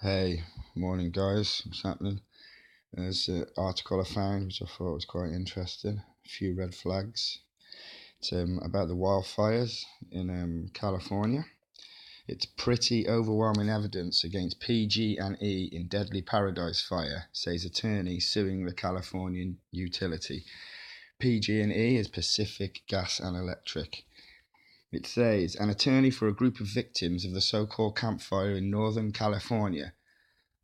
Hey, morning guys, what's happening? There's an article I found which I thought was quite interesting. A few red flags. It's about the wildfires in California. It's pretty overwhelming evidence against PG&E in deadly Paradise fire, says attorney suing the Californian utility. PG&E is Pacific Gas and Electric. It says an attorney for a group of victims of the so-called campfire in Northern California.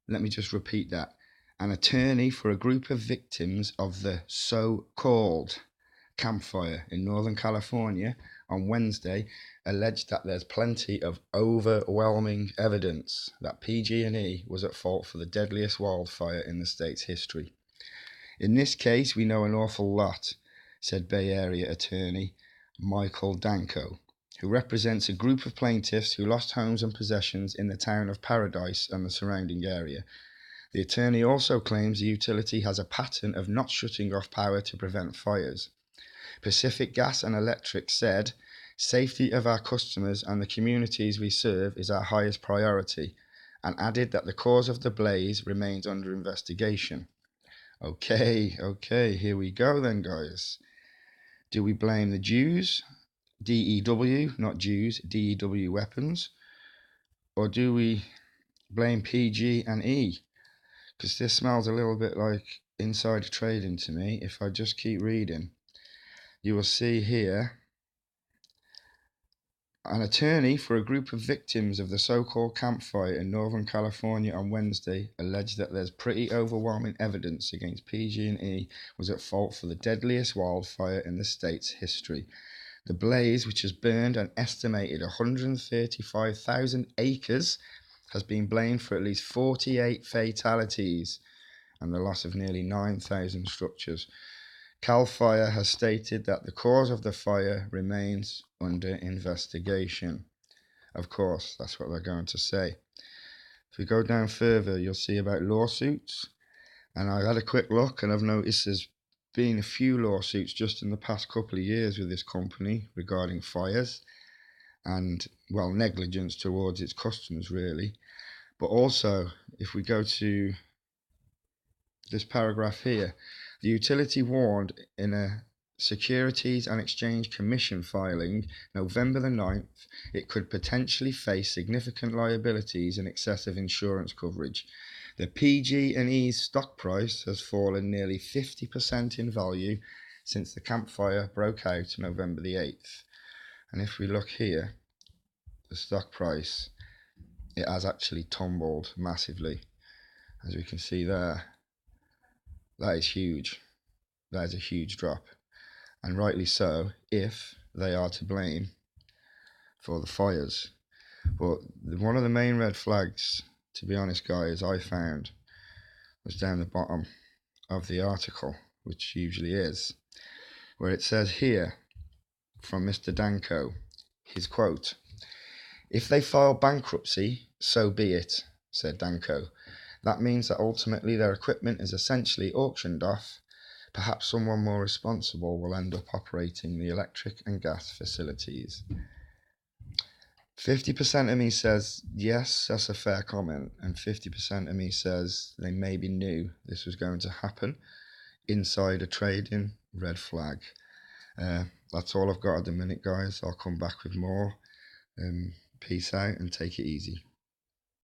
Let me just repeat that. An attorney for a group of victims of the so-called campfire in Northern California on Wednesday alleged that there's plenty of overwhelming evidence that PG&E was at fault for the deadliest wildfire in the state's history. In this case, we know an awful lot, said Bay Area attorney Michael Danko, who represents a group of plaintiffs who lost homes and possessions in the town of Paradise and the surrounding area. The attorney also claims the utility has a pattern of not shutting off power to prevent fires. Pacific Gas and Electric said, "Safety of our customers and the communities we serve is our highest priority," and added that the cause of the blaze remains under investigation. Okay, here we go then, guys. Do we blame the Jews? DEW, not Jews, DEW weapons? Or do we blame PG&E? Because this smells a little bit like insider trading to me. If I just keep reading, you will see here an attorney for a group of victims of the so-called campfire in Northern California on Wednesday alleged that there's pretty overwhelming evidence against PG&E was at fault for the deadliest wildfire in the state's history. The blaze, which has burned an estimated 135,000 acres, has been blamed for at least 48 fatalities and the loss of nearly 9,000 structures. Cal Fire has stated that the cause of the fire remains under investigation. Of course, that's what they're going to say. If we go down further, you'll see about lawsuits. And I had a quick look and I've noticed there's been a few lawsuits just in the past couple of years with this company regarding fires and, well, negligence towards its customers, really. But also, if we go to this paragraph here, the utility warned in a Securities and Exchange Commission filing November the 9th it could potentially face significant liabilities and excessive insurance coverage. The PG&E's stock price has fallen nearly 50% in value since the campfire broke out November the 8th. And if we look here, the stock price, it has actually tumbled massively, as we can see there. That is huge. That is a huge drop. And rightly so, if they are to blame for the fires. But one of the main red flags, to be honest, guys, I found was down the bottom of the article, which usually is, where it says here from Mr. Danko, his quote, "If they file bankruptcy, so be it," said Danko. "That means that ultimately their equipment is essentially auctioned off. Perhaps someone more responsible will end up operating the electric and gas facilities." 50% of me says, yes, that's a fair comment. And 50% of me says they maybe knew this was going to happen. Insider trading, red flag. That's all I've got at the minute, guys. I'll come back with more. Peace out and take it easy.